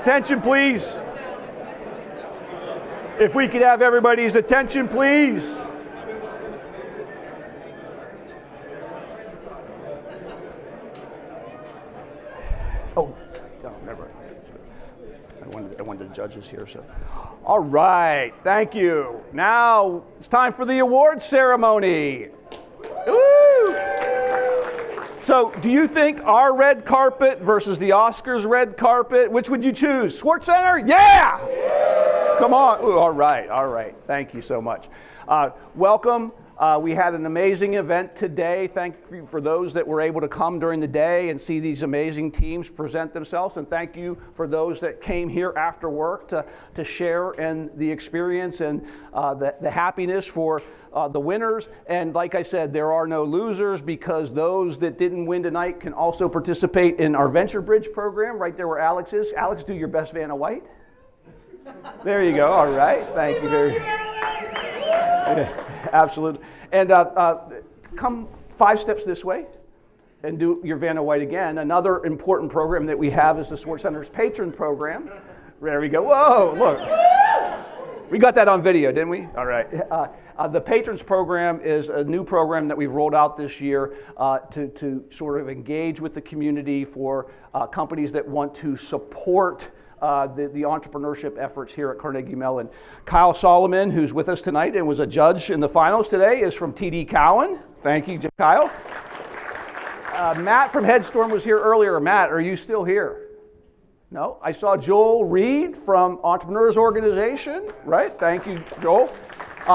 Attention, please. If we could have everybody's attention, please. Oh, never mind. I wanted the judges here, so. All right, thank you. Now it's time for the award ceremony. Woo! So, do you think our red carpet versus the Oscars red carpet, which would you choose? Sports Center? Yeah! Come on. Ooh, all right. Thank you so much. Welcome. We had an amazing event today. Thank you for those that were able to come during the day and see these amazing teams present themselves. And thank you for those that came here after work to share in the experience and the happiness for the winners. And like I said, there are no losers because those that didn't win tonight can also participate in our Venture Bridge program right there where Alex is. Alex, do your best Vanna White. There you go. All right. Thank you very much. Absolutely. And come 5 steps this way and do your Vanna White again. Another important program that we have is the Sports Center's Patron Program. There we go. Whoa, look. We got that on video, didn't we? All right. The Patrons Program is a new program that we've rolled out this year to sort of engage with the community for companies that want to support the entrepreneurship efforts here at Carnegie Mellon. Kyle Solomon, who's with us tonight and was a judge in the finals today, is from TD Cowen. Thank you, Kyle. Matt from Headstorm was here earlier. Matt, are you still here? No? I saw Joel Reed from Entrepreneurs Organization, right? Thank you, Joel.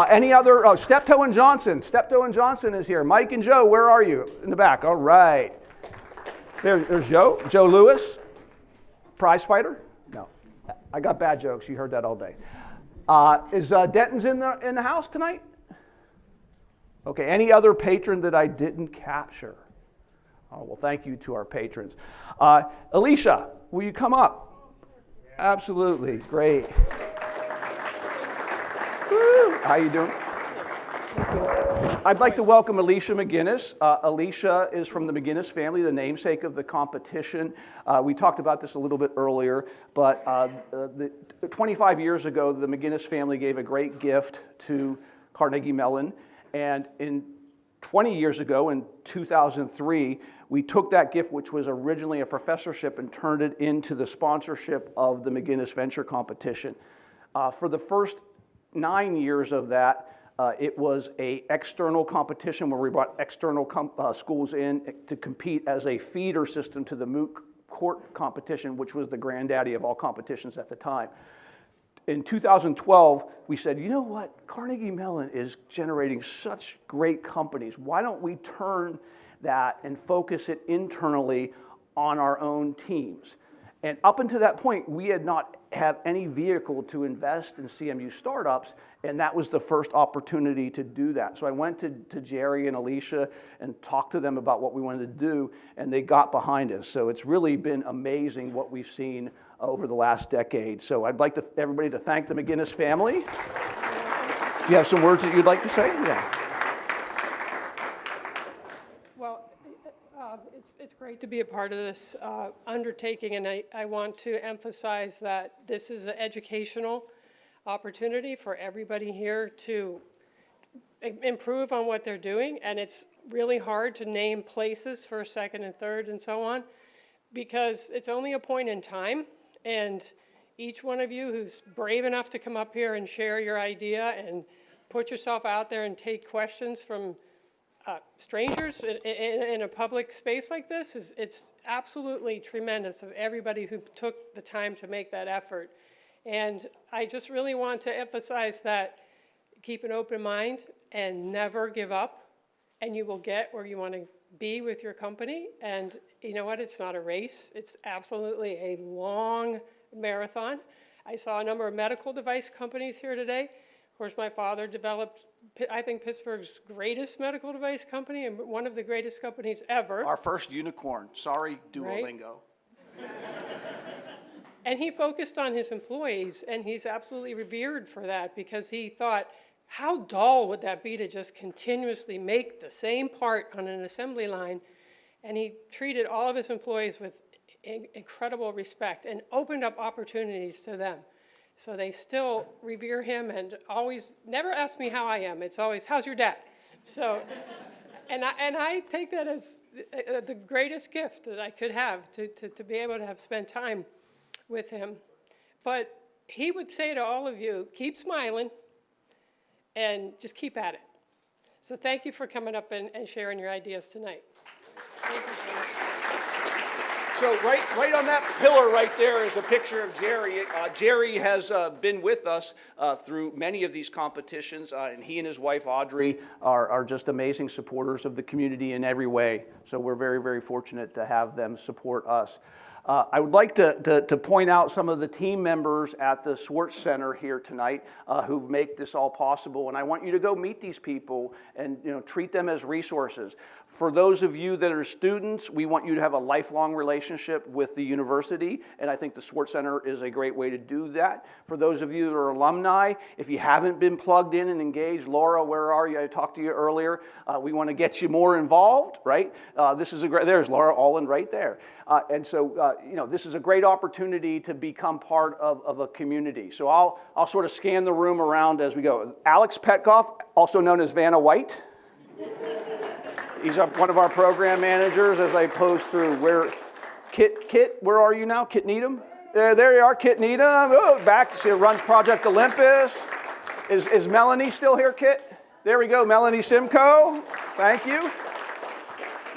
Any other? Oh, Steptoe and Johnson. Steptoe and Johnson is here. Mike and Joe, where are you? In the back. All right. There's Joe. Joe Lewis, prize fighter. No, I got bad jokes. You heard that all day. Is Denton's in the house tonight? Okay. Any other patron that I didn't capture? Oh, well, thank you to our patrons. Alicia, will you come up? Absolutely. Great. Woo. How you doing? I'd like to welcome Alicia McGinnis. Alicia is from the McGinnis family, the namesake of the competition. We talked about this a little bit earlier, but 25 years ago, the McGinnis family gave a great gift to Carnegie Mellon. And in 20 years ago, in 2003, we took that gift, which was originally a professorship, and turned it into the sponsorship of the McGinnis Venture Competition. For the first 9 years of that, it was an external competition where we brought external schools in to compete as a feeder system to the moot court competition, which was the granddaddy of all competitions at the time. In 2012, we said, you know what? Carnegie Mellon is generating such great companies. Why don't we turn that and focus it internally on our own teams? And up until that point, we had not had any vehicle to invest in CMU startups, and that was the first opportunity to do that. So I went to Jerry and Alicia and talked to them about what we wanted to do, and they got behind us. So it's really been amazing what we've seen over the last decade. So I'd like everybody to thank the McGinnis family. Do you have some words that you'd like to say? Yeah. It's great to be a part of this undertaking, and I want to emphasize that this is an educational opportunity for everybody here to improve on what they're doing, and it's really hard to name places first, second, and third, and so on, because it's only a point in time, and each one of you who's brave enough to come up here and share your idea and put yourself out there and take questions from strangers in a public space like this, it's absolutely tremendous of everybody who took the time to make that effort. And I just really want to emphasize that keep an open mind and never give up, and you will get where you want to be with your company. And you know what? It's not a race. It's absolutely a long marathon. I saw a number of medical device companies here today. Of course, my father developed, I think, Pittsburgh's greatest medical device company and one of the greatest companies ever. Our first unicorn. Sorry, Duolingo. Right? And he focused on his employees, and he's absolutely revered for that because he thought, how dull would that be to just continuously make the same part on an assembly line? And he treated all of his employees with incredible respect and opened up opportunities to them. So they still revere him and always never ask me how I am. It's always, how's your dad? So, and I take that as the greatest gift that I could have, to be able to have spent time with him. But he would say to all of you, keep smiling and just keep at it. So thank you for coming up and sharing your ideas tonight. Thank you so much. So right on that pillar right there is a picture of Jerry. Jerry has been with us through many of these competitions, and he and his wife Audrey are just amazing supporters of the community in every way. So we're very, very fortunate to have them support us. I would like to point out some of the team members at the Swartz Center here tonight who make this all possible, and I want you to go meet these people and treat them as resources. For those of you that are students, we want you to have a lifelong relationship with the university, and I think the Swartz Center is a great way to do that. For those of you that are alumni, if you haven't been plugged in and engaged, Laura, where are you? I talked to you earlier. We want to get you more involved, right? This is a great, there's Laura Allen right there. And so, this is a great opportunity to become part of a community. So I'll sort of scan the room around as we go. Alex Petkoff, also known as Vanna White. He's one of our program managers as I pose through. Kit, where are you now? Kit Needham? There you are, Kit Needham. Oh, back, she runs Project Olympus. Is Melanie still here, Kit? There we go, Melanie Simcoe. Thank you.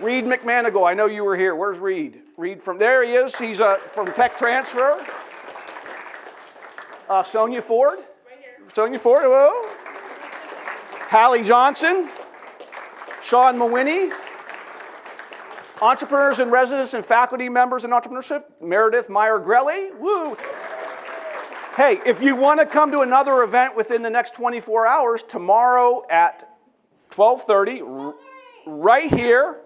Reed McManigal, I know you were here. Where's Reed? Reed there he is. He's from Tech Transfer. Sonia Ford. Right here. Sonia Ford, hello. Hallie Johnson. Sean Mawiney. Entrepreneurs in residence and faculty members in entrepreneurship. Meredith Meyer-Grelly. Woo. Hey, if you want to come to another event within the next 24 hours, tomorrow at 12:30, right here,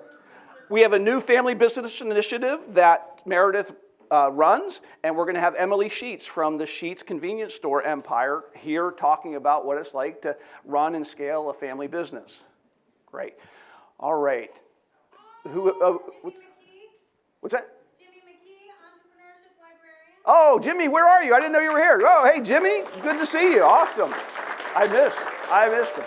we have a new family business initiative that Meredith runs, and we're going to have Emily Sheets from the Sheets convenience store empire here talking about what it's like to run and scale a family business. Great. All right. What's that? Jimmy McKee, entrepreneurship librarian. Oh, Jimmy, where are you? I didn't know you were here. Oh, hey, Jimmy. Good to see you. Awesome. I missed him.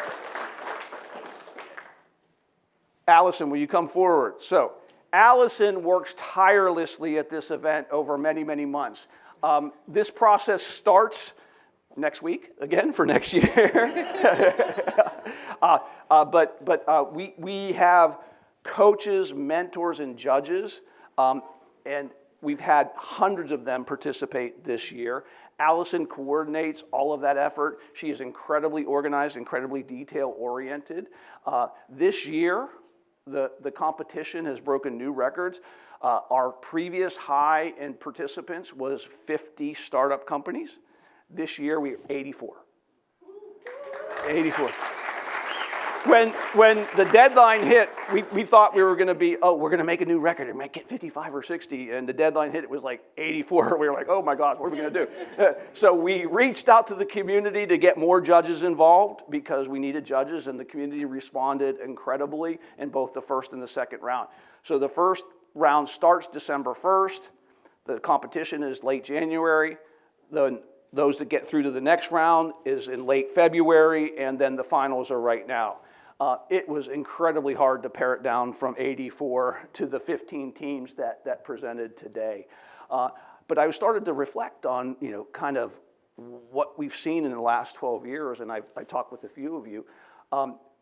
Allison, will you come forward? So, Allison works tirelessly at this event over many, many months. This process starts next week, again, for next year. But we have coaches, mentors, and judges, and we've had hundreds of them participate this year. Allison coordinates all of that effort. She is incredibly organized, incredibly detail-oriented. This year, the competition has broken new records. Our previous high in participants was 50 startup companies. This year, we are 84. 84. When the deadline hit, we thought we were going to be, we're going to make a new record. It might get 55 or 60. And the deadline hit, it was like 84. We were like, oh my God, what are we going to do? So we reached out to the community to get more judges involved because we needed judges, and the community responded incredibly in both the first and the second round. So the first round starts December 1st. The competition is late January. Those that get through to the next round is in late February, and then the finals are right now. It was incredibly hard to pare it down from 84 to the 15 teams that presented today. But I started to reflect on, kind of what we've seen in the last 12 years, and I talked with a few of you.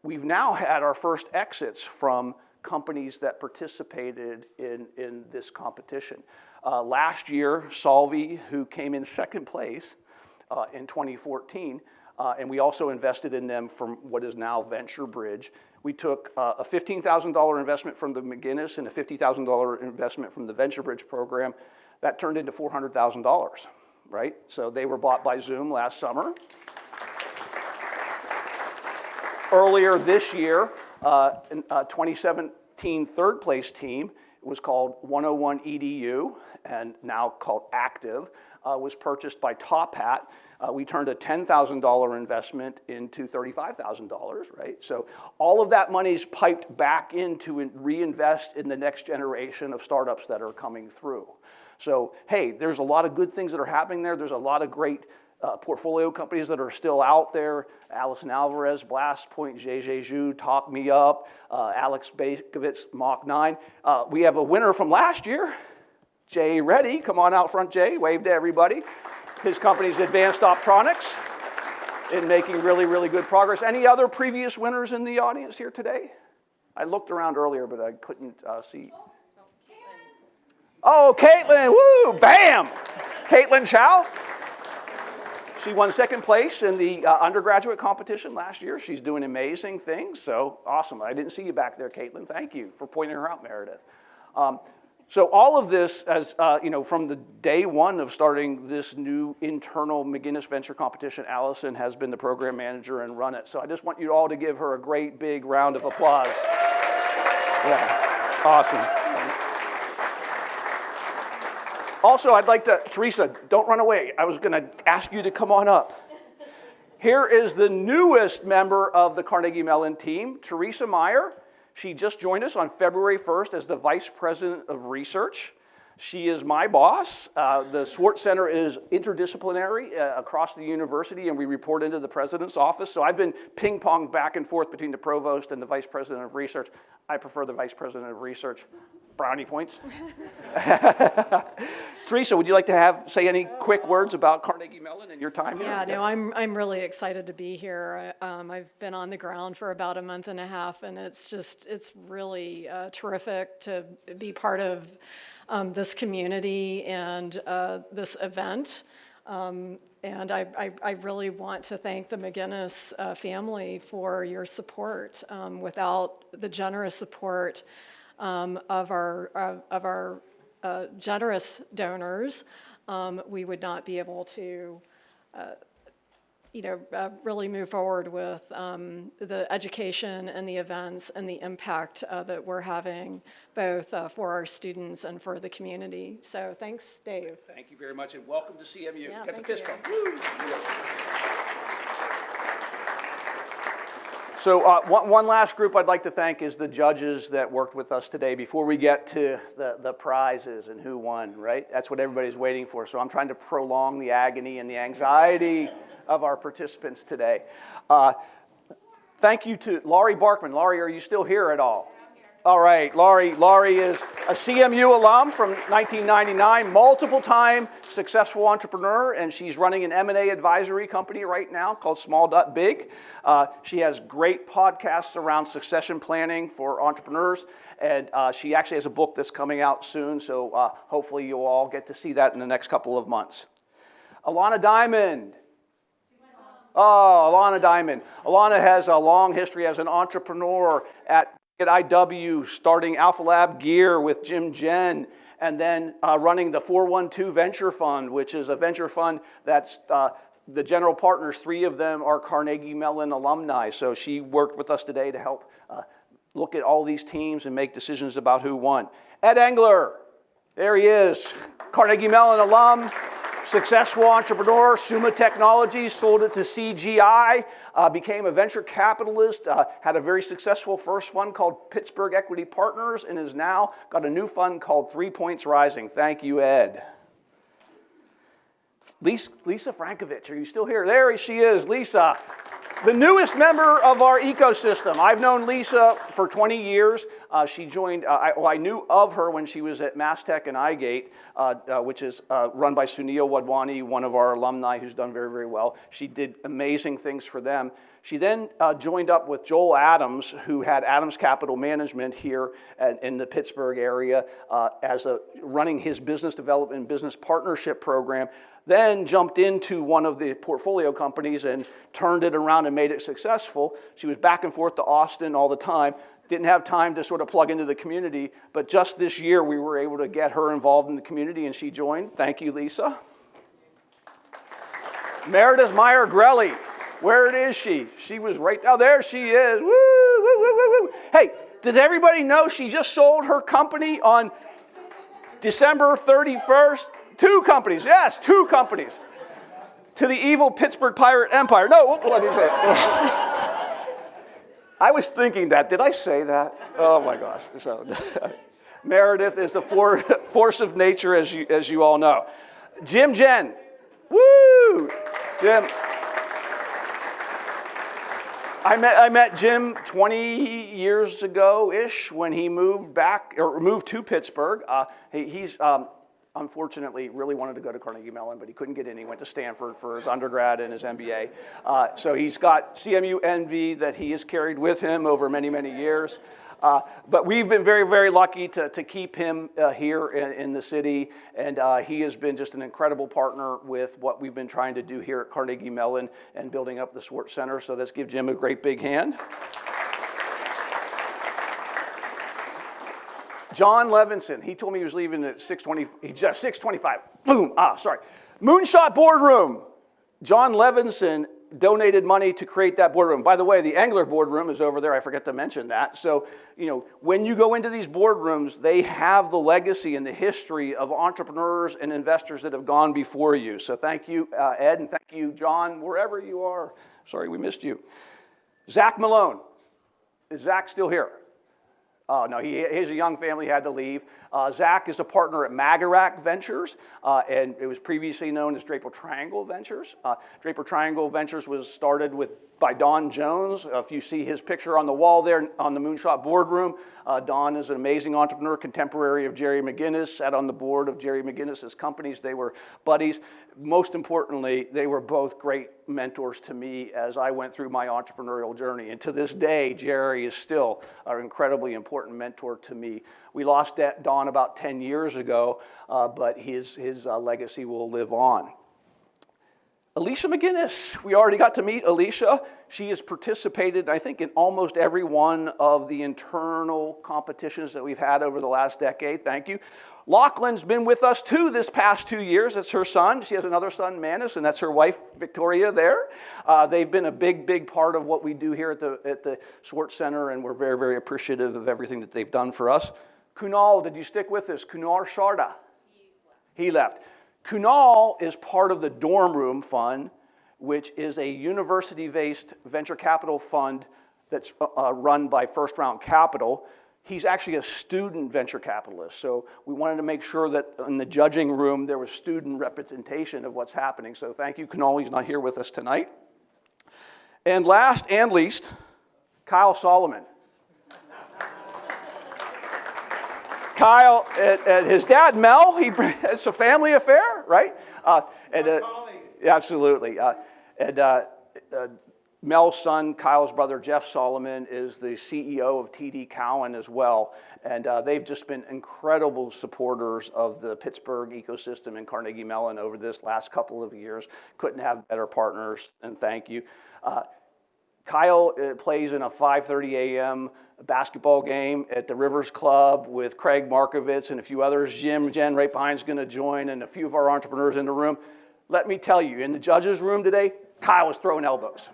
We've now had our first exits from companies that participated in this competition. Last year, Solvay, who came in second place in 2014, and we also invested in them from what is now Venture Bridge. We took a $15,000 investment from the McGinnis and a $50,000 investment from the Venture Bridge program. That turned into $400,000, right? So they were bought by Zoom last summer. Earlier this year, in 2017 third place team, it was called 101 EDU, and now called Active, was purchased by Top Hat. We turned a $10,000 investment into $35,000, right? So all of that money's piped back in to reinvest in the next generation of startups that are coming through. So, hey, there's a lot of good things that are happening there. There's a lot of great portfolio companies that are still out there. Allison Alvarez, Blast Point, JJ Zhu, Talk Me Up, Alex Bakovitz, Mach 9. We have a winner from last year, Jay Reddy. Come on out front, Jay. Wave to everybody. His company's Advanced Optronics, in making really, really good progress. Any other previous winners in the audience here today? I looked around earlier, but I couldn't see. Oh, Caitlin, woo, bam! Caitlin Chow. She won second place in the undergraduate competition last year. She's doing amazing things, so awesome. I didn't see you back there, Caitlin. Thank you for pointing her out, Meredith. So all of this, as from the day one of starting this new internal McGinnis Venture Competition, Allison has been the program manager and run it. So I just want you all to give her a great big round of applause. Yeah, awesome. Also, I'd like to, Teresa, don't run away. I was going to ask you to come on up. Here is the newest member of the Carnegie Mellon team, Teresa Meyer. She just joined us on February 1st as the Vice President of Research. She is my boss. The Swartz Center is interdisciplinary across the university, and we report into the president's office. So I've been ping-ponged back and forth between the provost and the Vice President of Research. I prefer the Vice President of Research. Brownie points. Teresa, would you like to say any quick words about Carnegie Mellon and your time here? Yeah, no, I'm really excited to be here. I've been on the ground for about a month and a half, and it's really terrific to be part of this community and this event. And I really want to thank the McGinnis family for your support. Without the generous support of our generous donors, we would not be able to, really move forward with the education and the events and the impact that we're having both for our students and for the community. So thanks, Dave. Thank you very much, and welcome to CMU. Yeah, Get the thank fist you. bump. Woo. So one last group I'd like to thank is the judges that worked with us today before we get to the prizes and who won, right? That's what everybody's waiting for. So I'm trying to prolong the agony and the anxiety of our participants today. Thank you to Laurie Barkman. Laurie, are you still here at all? All right, Laurie is a CMU alum from 1999, multiple-time successful entrepreneur, and she's running an M&A advisory company right now called Small.Big. She has great podcasts around succession planning for entrepreneurs, and she actually has a book that's coming out soon, so hopefully you'll all get to see that in the next couple of months. Alana Diamond. Oh, Alana Diamond. Alana has a long history as an entrepreneur at IW, starting Alpha Lab Gear with Jim Jen, and then running the 412 Venture Fund, which is a venture fund that's the general partners, 3 of them are Carnegie Mellon alumni. So she worked with us today to help look at all these teams and make decisions about who won. Ed Engler, there he is, Carnegie Mellon alum. Successful entrepreneur, Summa Technologies, sold it to CGI, became a venture capitalist, had a very successful first fund called Pittsburgh Equity Partners, and has now got a new fund called 3 Points Rising. Thank you, Ed. Lisa Frankovich, are you still here? There she is, Lisa. The newest member of our ecosystem. I've known Lisa for 20 years. She joined, I knew of her when she was at MassTech and iGate, which is run by Sunil Wadhwani, one of our alumni who's done very, very well. She did amazing things for them. She then joined up with Joel Adams, who had Adams Capital Management here in the Pittsburgh area running his business development, business partnership program. Then jumped into one of the portfolio companies and turned it around and made it successful. She was back and forth to Austin all the time. Didn't have time to sort of plug into the community, but just this year we were able to get her involved in the community and she joined. Thank you, Lisa. Meredith Meyer-Grelly, where is she? She was right down there. She is. Woo, woo, woo, woo, woo. Hey, did everybody know she just sold her company on December 31st? 2 companies, yes, 2 companies. To the evil Pittsburgh Pirate Empire. No, let me say it. I was thinking that. Did I say that? Oh my gosh. So, Meredith is a force of nature, as you all know. Jim Jen. Woo! Jim. I met Jim 20 years ago-ish when he moved to Pittsburgh. He's unfortunately really wanted to go to Carnegie Mellon, but he couldn't get in. He went to Stanford for his undergrad and his MBA. So he's got CMU envy that he has carried with him over many, many years. But we've been very, very lucky to keep him here in the city, and he has been just an incredible partner with what we've been trying to do here at Carnegie Mellon and building up the Schwartz Center. So let's give Jim a great big hand. John Levinson, he told me he was leaving at 6:25. Boom, sorry. Moonshot Boardroom. John Levinson donated money to create that boardroom. By the way, the Engler boardroom is over there. I forgot to mention that. So, when you go into these boardrooms, they have the legacy and the history of entrepreneurs and investors that have gone before you. So thank you, Ed, and thank you, John, wherever you are. Sorry, we missed you. Zach Malone. Is Zach still here? Oh, no, he has a young family, had to leave. Zach is a partner at Magarac Ventures, and it was previously known as Draper Triangle Ventures. Draper Triangle Ventures was started by Don Jones. If you see his picture on the wall there on the Moonshot Boardroom, Don is an amazing entrepreneur, contemporary of Jerry McGinnis, sat on the board of Jerry McGinnis's companies. They were buddies. Most importantly, they were both great mentors to me as I went through my entrepreneurial journey. And to this day, Jerry is still an incredibly important mentor to me. We lost Don about 10 years ago, but his legacy will live on. Alicia McGinnis, we already got to meet Alicia. She has participated, I think, in almost every one of the internal competitions that we've had over the last decade. Thank you. Lachlan's been with us too this past 2 years. It's her son. She has another son, Manus, and that's her wife, Victoria, there. They've been a big, big part of what we do here at the Schwartz Center, and we're very, very appreciative of everything that they've done for us. Kunal, did you stick with us? Kunal Sharda. He left. Kunal is part of the Dorm Room Fund, which is a university-based venture capital fund that's run by First Round Capital. He's actually a student venture capitalist, so we wanted to make sure that in the judging room there was student representation of what's happening. So thank you, Kunal. He's not here with us tonight. And last and least, Kyle Solomon. Kyle and his dad, Mel, it's a family affair, right? Absolutely. Mel's son, Kyle's brother, Jeff Solomon, is the CEO of TD Cowen as well. And they've just been incredible supporters of the Pittsburgh ecosystem and Carnegie Mellon over this last couple of years. Couldn't have better partners, and thank you. Kyle plays in a 5:30 a.m. basketball game at the Rivers Club with Craig Markovitz and a few others. Jen right behind is going to join, and a few of our entrepreneurs in the room. Let me tell you, in the judges' room today, Kyle was throwing elbows.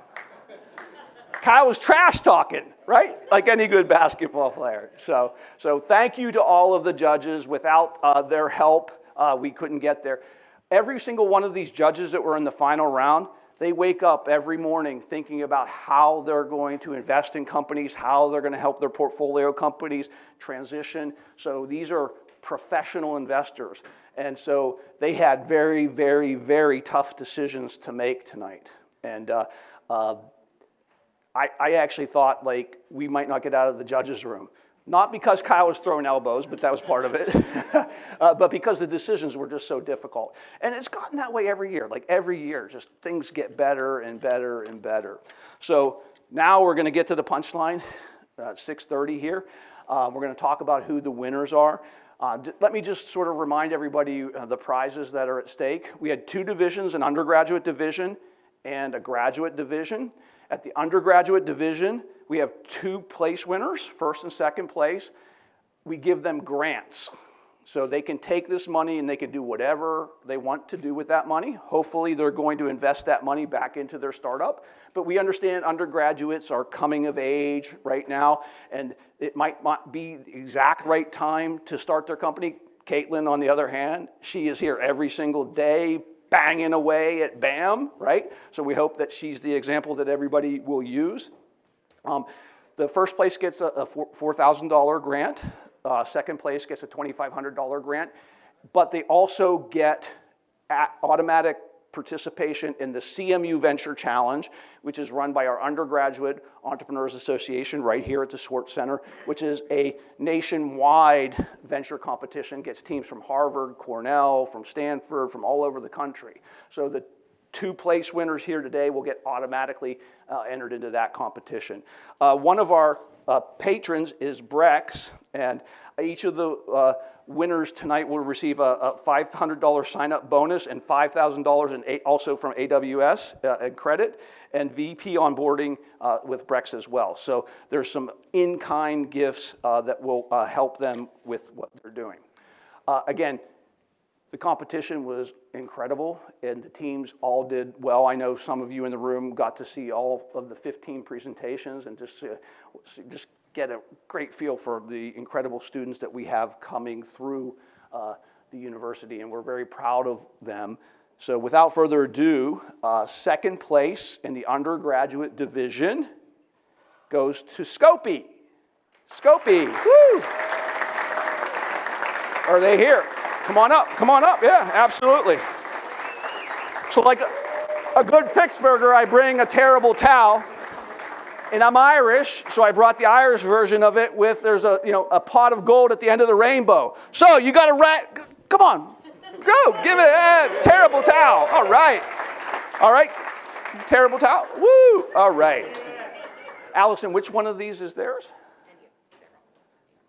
Kyle was trash talking, right? Like any good basketball player. So thank you to all of the judges. Without their help, we couldn't get there. Every single one of these judges that were in the final round, they wake up every morning thinking about how they're going to invest in companies, how they're going to help their portfolio companies transition. So these are professional investors. And so they had very, very, very tough decisions to make tonight. And I actually thought we might not get out of the judges' room. Not because Kyle was throwing elbows, but that was part of it, but because the decisions were just so difficult. And it's gotten that way every year. Every year, just things get better and better and better. So now we're going to get to the punchline at 6:30 here. We're going to talk about who the winners are. Let me just sort of remind everybody the prizes that are at stake. We had 2 divisions, an undergraduate division and a graduate division. At the undergraduate division, we have 2 place winners, first and second place. We give them grants. So they can take this money and they can do whatever they want to do with that money. Hopefully they're going to invest that money back into their startup. But we understand undergraduates are coming of age right now, and it might not be the exact right time to start their company. Caitlin, on the other hand, she is here every single day, banging away at BAM, right? So we hope that she's the example that everybody will use. The first place gets a $4,000 grant. second place gets a $2,500 grant, but they also get automatic participation in the CMU Venture Challenge, which is run by our Undergraduate Entrepreneurs Association right here at the Swartz Center, which is a nationwide venture competition, gets teams from Harvard, Cornell, from Stanford, from all over the country. So the 2 place winners here today will get automatically entered into that competition. One of our patrons is Brex, and each of the winners tonight will receive a $500 sign-up bonus and $5,000 also from AWS and credit, and VP onboarding with Brex as well. So there's some in-kind gifts that will help them with what they're doing. Again, the competition was incredible, and the teams all did well. I know some of you in the room got to see all of the 15 presentations and just get a great feel for the incredible students that we have coming through the university, and we're very proud of them. So without further ado, second place in the undergraduate division goes to Scopy. Scopy, woo! Are they here? Come on up, yeah, absolutely. So like a good Pittsburgher, I bring a terrible towel. And I'm Irish, so I brought the Irish version of it with, there's a pot of gold at the end of the rainbow. So you got to come on, go, give it a terrible towel. All right, terrible towel, woo, all right. Allison, which one of these is theirs?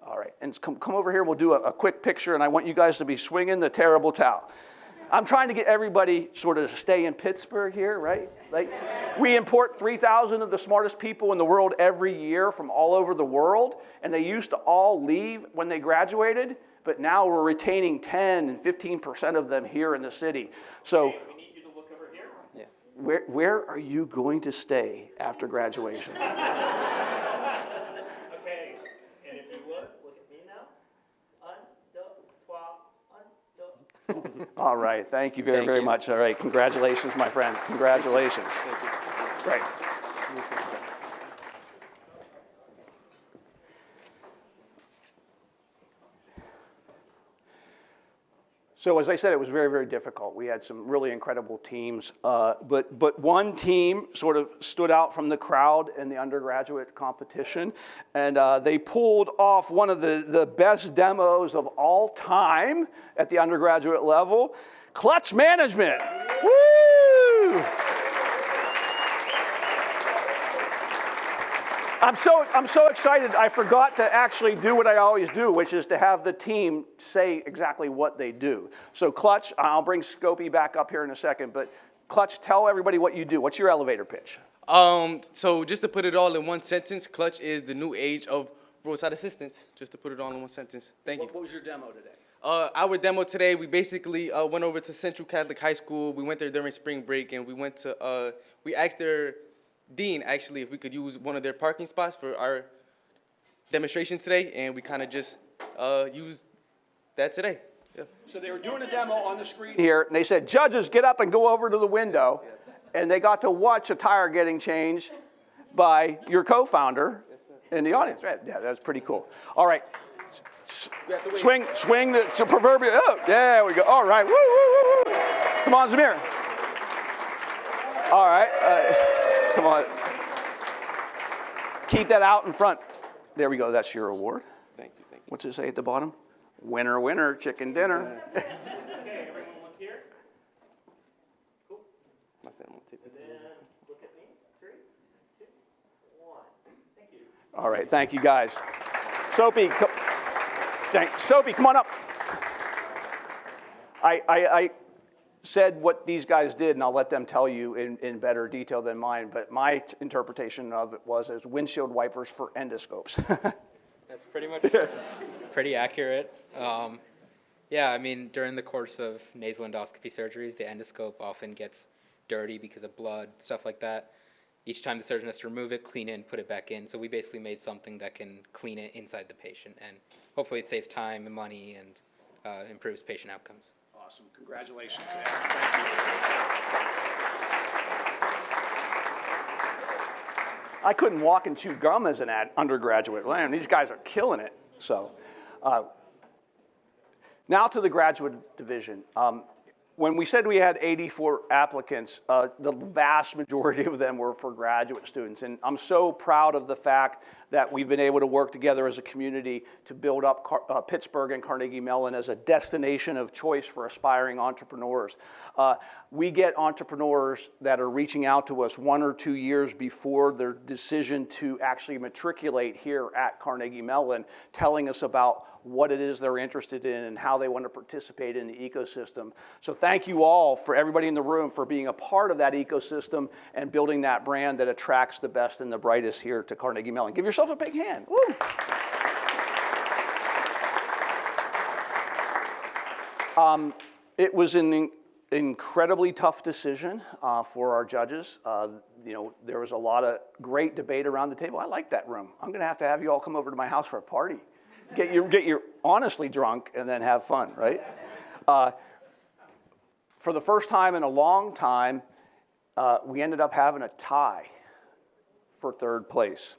All right, and come over here, we'll do a quick picture, and I want you guys to be swinging the terrible towel. I'm trying to get everybody sort of to stay in Pittsburgh here, right? Like, we import 3,000 of the smartest people in the world every year from all over the world, and they used to all leave when they graduated, but now we're retaining 10 and 15% of them here in the city. So, okay, we need you to look over here. Yeah. Where are you going to stay after graduation? Okay, and if you would, look at me now. All right, thank you very much. All right, congratulations, my friend. Congratulations. Thank you. Great. So as I said, it was very difficult. We had some really incredible teams, but one team sort of stood out from the crowd in the undergraduate competition, and they pulled off one of the best demos of all time at the undergraduate level, Clutch Management. Woo! I'm so excited, I forgot to actually do what I always do, which is to have the team say exactly what they do. So Clutch, I'll bring Scopy back up here in a second, but Clutch, tell everybody what you do. What's your elevator pitch? So just to put it all in one sentence, Clutch is the new age of roadside assistance. Just to put it all in one sentence. Thank you. What was your demo today? Our demo today, we basically went over to Central Catholic High School. We went there during spring break, and we asked their dean, actually, if we could use one of their parking spots for our demonstration today, and we kind of just used that today. Yeah. So they were doing a demo on the screen here, and they said, judges, get up and go over to the window, and they got to watch a tire getting changed by your co-founder in the audience. Right? Yeah, that's pretty cool. All right. Swing the proverbial, oh, there we go. All right, woo, woo, woo, woo. Come on, Zamir. All right. Come on. Keep that out in front. There we go. That's your award. Thank you. What's it say at the bottom? Winner, winner, chicken dinner. Okay, everyone look here. Cool. And then look at me. 3, 2, 1. Thank you. All right. Thank you, guys. Soapy, Soapy, come on up. I said what these guys did, and I'll let them tell you in better detail than mine, but my interpretation of it was as windshield wipers for endoscopes. That's pretty much pretty accurate. Yeah, I mean, during the course of nasal endoscopy surgeries, the endoscope often gets dirty because of blood, stuff like that. Each time the surgeon has to remove it, clean it, and put it back in. So we basically made something that can clean it inside the patient, and hopefully it saves time and money and improves patient outcomes. Awesome. Congratulations. Thank you. I couldn't walk and chew gum as an undergraduate. Man, these guys are killing it. So, Now to the graduate division. When we said we had 84 applicants, the vast majority of them were for graduate students. And I'm so proud of the fact that we've been able to work together as a community to build up Pittsburgh and Carnegie Mellon as a destination of choice for aspiring entrepreneurs. We get entrepreneurs that are reaching out to us 1 or 2 years before their decision to actually matriculate here at Carnegie Mellon, telling us about what it is they're interested in and how they want to participate in the ecosystem. So thank you all, for everybody in the room, for being a part of that ecosystem and building that brand that attracts the best and the brightest here to Carnegie Mellon. Give yourself a big hand. Woo! It was an incredibly tough decision for our judges. There was a lot of great debate around the table. I like that room. I'm going to have you all come over to my house for a party. Get you honestly drunk and then have fun, right? For the first time in a long time, we ended up having a tie for third place.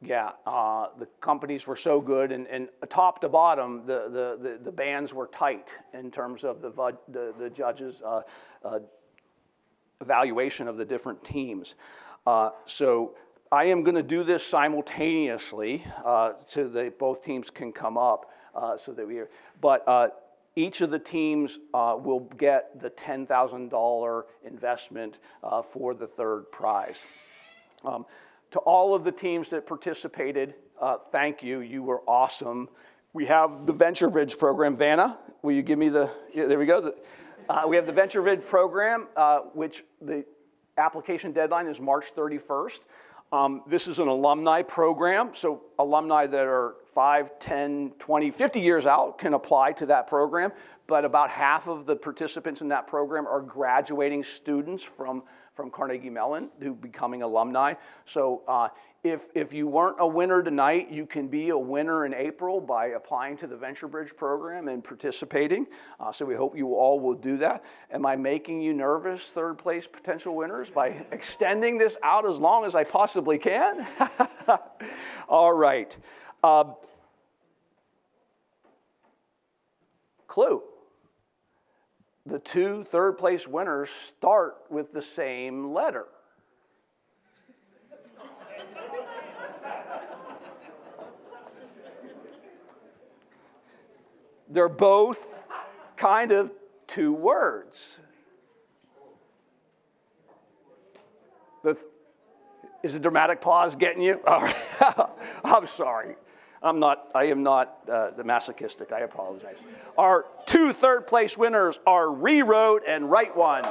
Yeah, the companies were so good, and top to bottom, the bands were tight in terms of the judges' evaluation of the different teams. So I am going to do this simultaneously so that both teams can come up so that we. But each of the teams will get the $10,000 investment for the third prize. To all of the teams that participated, thank you. You were awesome. We have the Venture Bridge program. Vanna, will you give me the? Yeah, there we go. We have the Venture Bridge program, which the application deadline is March 31st. This is an alumni program, so alumni that are 5, 10, 20, 50 years out can apply to that program, but about half of the participants in that program are graduating students from Carnegie Mellon who are becoming alumni. So if you weren't a winner tonight, you can be a winner in April by applying to the Venture Bridge program and participating. So we hope you all will do that. Am I making you nervous, third place potential winners, by extending this out as long as I possibly can? All right. Clue. The 2 third place winners start with the same letter. They're both kind of 2 words. Is the dramatic pause getting you? All right. I'm sorry. I am not the masochistic. I apologize. Our 2 third place winners are Rewrote and Write One.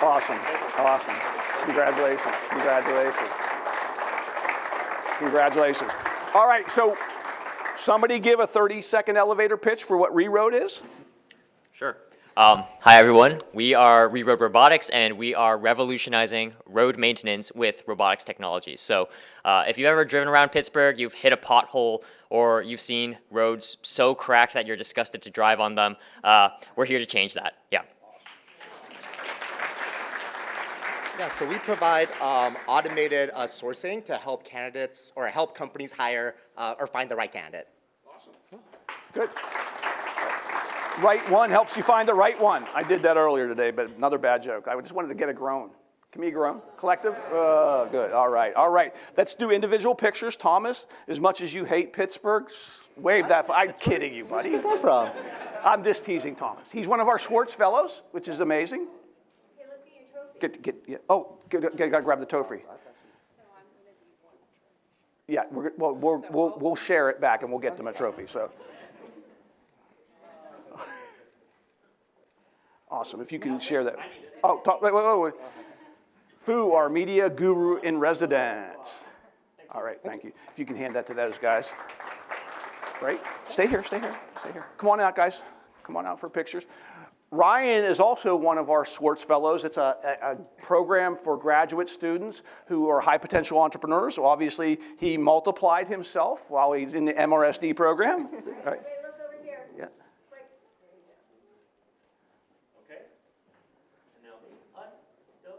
Awesome. Awesome. Congratulations. Congratulations. Congratulations. All right, so somebody give a 30-second elevator pitch for what Rewrote is. Sure. Hi, everyone. We are Rewrote Robotics, and we are revolutionizing road maintenance with robotics technologies. So if you've ever driven around Pittsburgh, you've hit a pothole, or you've seen roads so cracked that you're disgusted to drive on them, we're here to change that. Yeah. Yeah, so we provide automated sourcing to help candidates or help companies hire or find the right candidate. Awesome. Good. Right one helps you find the right one. I did that earlier today, but another bad joke. I just wanted to get a groan. Give me a groan. Collective? Good. All right. All right. Let's do individual pictures. Thomas, as much as you hate Pittsburgh, wave that. I'm kidding you, buddy. Where's that from? I'm just teasing Thomas. He's one of our Schwartz Fellows, which is amazing. Okay, let's get your trophy. Gotta grab the trophy. Yeah, we'll share it back and we'll get them a trophy. So. Awesome. If you can share that. Oh, wait. Fu, our media guru in residence. All right, thank you. If you can hand that to those guys. Great. Stay here. Come on out, guys. Come on out for pictures. Ryan is also one of our Schwartz Fellows. It's a program for graduate students who are high potential entrepreneurs. So obviously, he multiplied himself while he's in the MRSD program. All right. Wait, look over here. Yeah. Right. Okay. And now 1, 2,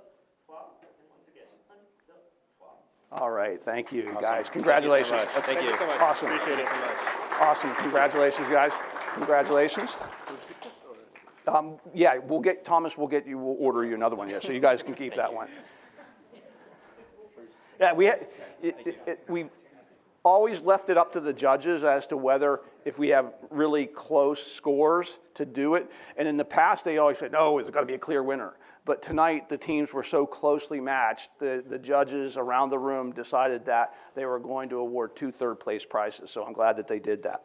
3, All right, thank you, guys. Congratulations. Thank you so much. Awesome. Appreciate it so much. Awesome. Congratulations, guys. Congratulations. Yeah, we'll order you another one, yeah, so you guys can keep that one. Yeah, we've always left it up to the judges as to whether, if we have really close scores, to do it. And in the past, they always said, no, it's got to be a clear winner. But tonight, the teams were so closely matched, the judges around the room decided that they were going to award 2 third-place prizes. So I'm glad that they did that.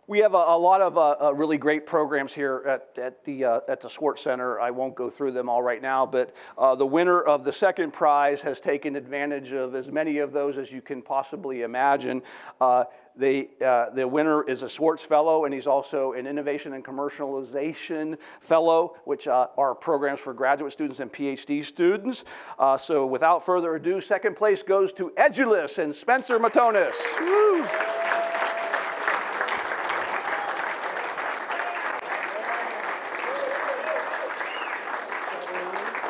We have a lot of really great programs here at the Sports Center. I won't go through them all right now, but the winner of the second prize has taken advantage of as many of those as you can possibly imagine. The winner is a Swartz Fellow, and he's also an Innovation and Commercialization Fellow, which are programs for graduate students and PhD students. So without further ado, second place goes to Edulus and Spencer Matonis. Woo!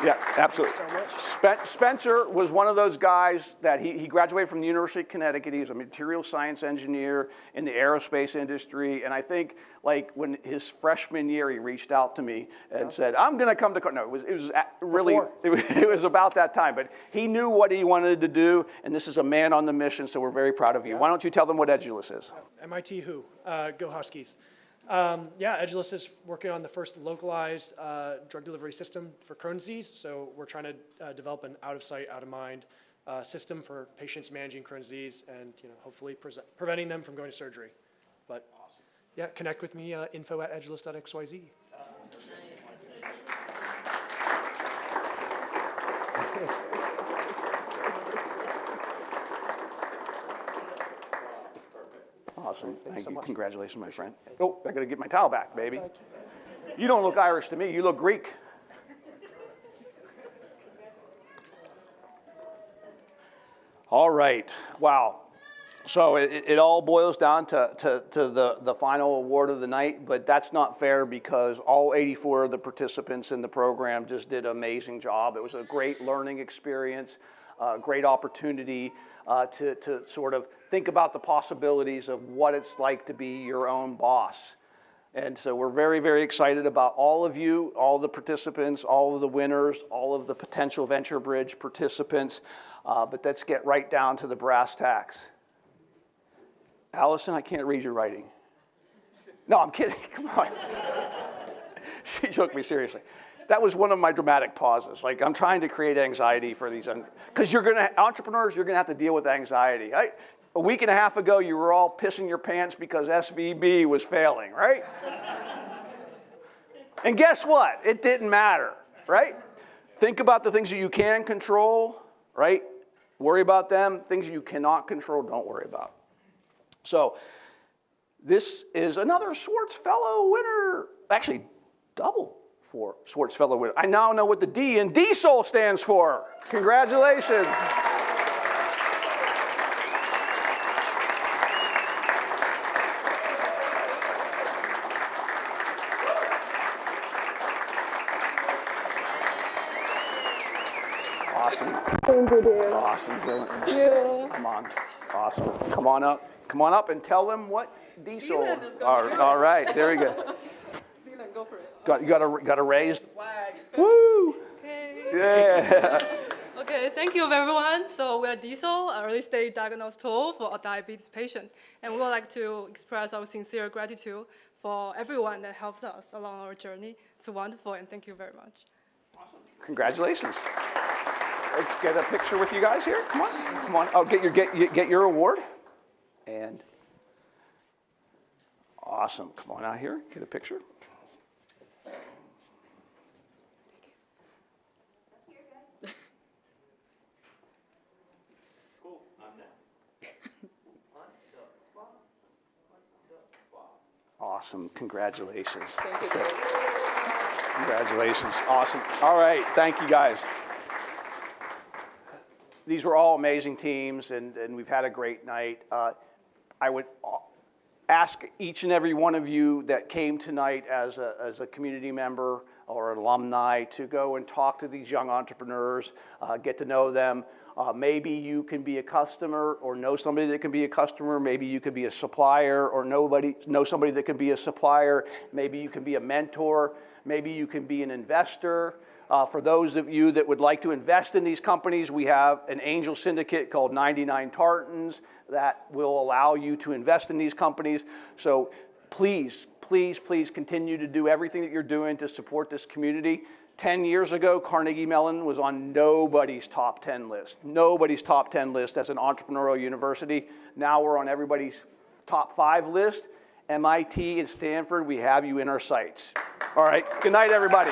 Yeah, absolutely. Spencer was one of those guys that he graduated from the University of Connecticut. He was a material science engineer in the aerospace industry. And I think, like, when his freshman year, he reached out to me and said, I'm going to come to, no, it was really, it was about that time. But he knew what he wanted to do, and this is a man on the mission, so we're very proud of you. Why don't you tell them what Edulus is? MIT who? Go Huskies. Edulus is working on the first localized drug delivery system for Crohn's disease. So we're trying to develop an out-of-sight, out-of-mind system for patients managing Crohn's disease and hopefully preventing them from going to surgery. But yeah, connect with me, info@edulus.xyz. Awesome. Thank you. Congratulations, my friend. Oh, I got to get my towel back, baby. You don't look Irish to me. You look Greek. All right. Wow. So it all boils down to the final award of the night, but that's not fair because all 84 of the participants in the program just did an amazing job. It was a great learning experience, great opportunity to sort of think about the possibilities of what it's like to be your own boss. And so we're very, very excited about all of you, all the participants, all of the winners, all of the potential Venture Bridge participants. But let's get right down to the brass tacks. Allison, I can't read your writing. No, I'm kidding. Come on. She took me seriously. That was one of my dramatic pauses. Like, I'm trying to create anxiety for these, because entrepreneurs, you're going to have to deal with anxiety. A week and a half ago, you were all pissing your pants because SVB was failing, right? And guess what? It didn't matter, right? Think about the things that you can control, right? Worry about them. Things you cannot control, don't worry about. So this is another Swartz Fellow winner. Actually, double for Swartz Fellow winner. I now know what the D in diesel stands for. Congratulations. Awesome. Thank you, dear. Awesome, Dylan. Thank you. Come on. Awesome. Come on up. Come on up and tell them what diesel. All right, there we go. Zealand, go for it. You got to raise the flag. Woo! Okay. Yeah. Okay, thank you everyone. So we are Diesel, an early stage diagnostic tool for diabetes patients. And we would like to express our sincere gratitude for everyone that helps us along our journey. It's wonderful, and thank you very much. Congratulations. Let's get a picture with you guys here. Come on. Come on. Oh, get your award. And awesome. Come on out here. Get a picture. Cool. I'm next. Awesome. Congratulations. Thank you. Congratulations. Awesome. All right. Thank you, guys. These were all amazing teams, and we've had a great night. I would ask each and every one of you that came tonight as a community member or alumni to go and talk to these young entrepreneurs, get to know them. Maybe you can be a customer or know somebody that can be a customer. Maybe you could be a supplier or know somebody that can be a supplier. Maybe you can be a mentor. Maybe you can be an investor. For those of you that would like to invest in these companies, we have an angel syndicate called 99 Tartans that will allow you to invest in these companies. So please, please, please continue to do everything that you're doing to support this community. 10 years ago, Carnegie Mellon was on nobody's top 10 list. Nobody's top 10 list as an entrepreneurial university. Now we're on everybody's top 5 list. MIT and Stanford, we have you in our sights. All right, good night, everybody.